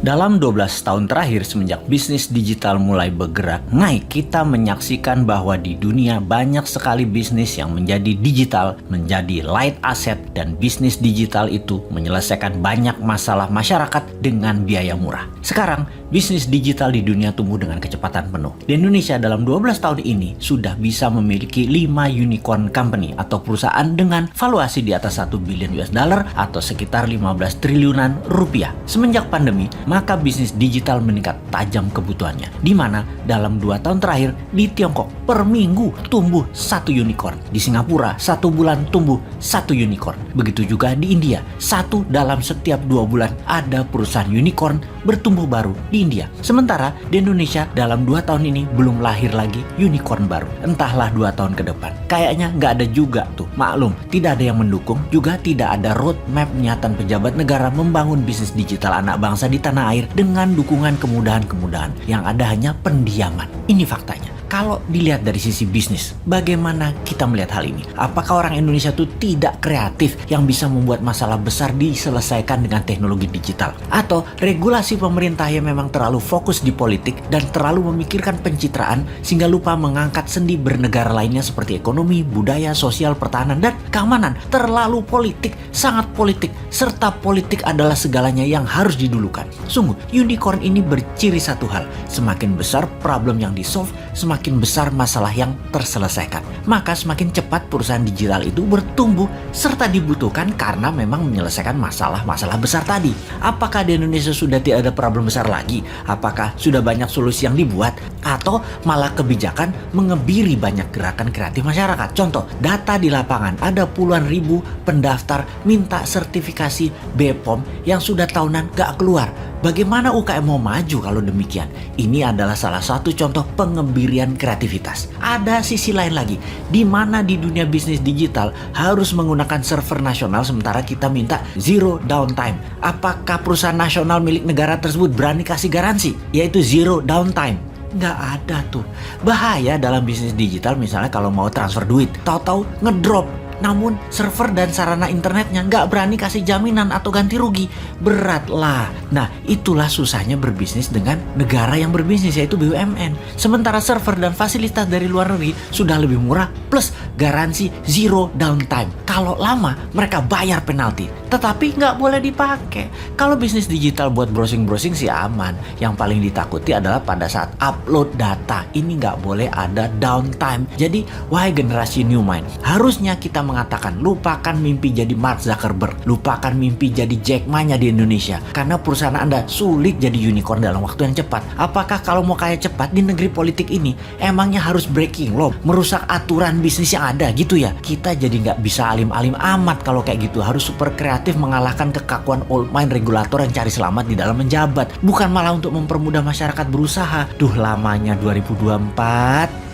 Dalam 12 tahun terakhir semenjak bisnis digital mulai bergerak naik, kita menyaksikan bahwa di dunia banyak sekali bisnis yang menjadi digital, menjadi light asset, dan bisnis digital itu menyelesaikan banyak masalah masyarakat dengan biaya murah. Sekarang, bisnis digital di dunia tumbuh dengan kecepatan penuh. Di Indonesia dalam 12 tahun ini sudah bisa memiliki 5 unicorn company atau perusahaan dengan valuasi di atas 1 billion US dollar atau sekitar 15 triliunan rupiah. Semenjak pandemi, maka bisnis digital meningkat tajam kebutuhannya. Di mana dalam 2 tahun terakhir di Tiongkok per minggu tumbuh 1 unicorn. Di Singapura 1 bulan tumbuh 1 unicorn. Begitu juga di India, 1 dalam setiap 2 bulan ada perusahaan unicorn bertumbuh baru di India. Sementara di Indonesia dalam 2 tahun ini belum lahir lagi unicorn baru. Entahlah 2 tahun ke depan. Kayaknya nggak ada juga tuh. Maklum, tidak ada yang mendukung, juga tidak ada roadmap niatan pejabat negara membangun bisnis digital anak bangsa di tanah air dengan dukungan kemudahan-kemudahan. Yang ada hanya pendiaman. Ini faktanya. Kalau dilihat dari sisi bisnis, bagaimana kita melihat hal ini? Apakah orang Indonesia itu tidak kreatif yang bisa membuat masalah besar diselesaikan dengan teknologi digital? Atau regulasi pemerintah yang memang terlalu fokus di politik dan terlalu memikirkan pencitraan sehingga lupa mengangkat sendi bernegara lainnya seperti ekonomi, budaya, sosial, pertahanan, dan keamanan? Terlalu politik, sangat politik, serta politik adalah segalanya yang harus didulukan. Sungguh, unicorn ini berciri satu hal, semakin besar problem yang di-solve, semakin besar masalah yang terselesaikan. Maka semakin cepat perusahaan digital itu bertumbuh serta dibutuhkan karena memang menyelesaikan masalah-masalah besar tadi. Apakah di Indonesia sudah tidak ada problem besar lagi? Apakah sudah banyak solusi yang dibuat? Atau malah kebijakan mengebiri banyak gerakan kreatif masyarakat? Contoh, data di lapangan ada puluhan ribu pendaftar minta sertifikasi BPOM yang sudah tahunan gak keluar. Bagaimana UKM mau maju kalau demikian? Ini adalah salah satu contoh pengebirian kreativitas. Ada sisi lain lagi, di mana di dunia bisnis digital harus menggunakan server nasional sementara kita minta zero downtime. Apakah perusahaan nasional milik negara tersebut berani kasih garansi, yaitu zero downtime? Nggak ada tuh. Bahaya dalam bisnis digital misalnya kalau mau transfer duit, tahu-tahu ngedrop. Namun server dan sarana internetnya nggak berani kasih jaminan atau ganti rugi. Berat lah. Nah, itulah susahnya berbisnis dengan negara yang berbisnis, yaitu BUMN. Sementara server dan fasilitas dari luar negeri sudah lebih murah plus garansi zero downtime. Kalau lama mereka bayar penalti, tetapi nggak boleh dipakai. Kalau bisnis digital buat browsing-browsing sih aman. Yang paling ditakuti adalah pada saat upload data. Ini nggak boleh ada downtime. Jadi, wahai generasi new mind, harusnya kita mengatakan lupakan mimpi jadi Mark Zuckerberg, lupakan mimpi jadi Jack Ma-nya di Indonesia, karena perusahaan Anda sulit jadi unicorn dalam waktu yang cepat. Apakah kalau mau kaya cepat di negeri politik ini emangnya harus breaking law, merusak aturan bisnis yang ada gitu ya? Kita jadi nggak bisa alim-alim amat kalau kayak gitu. Harus super kreatif mengalahkan kekakuan old mind regulator yang cari selamat di dalam menjabat, bukan malah untuk mempermudah masyarakat berusaha. Duh, lamanya 2024.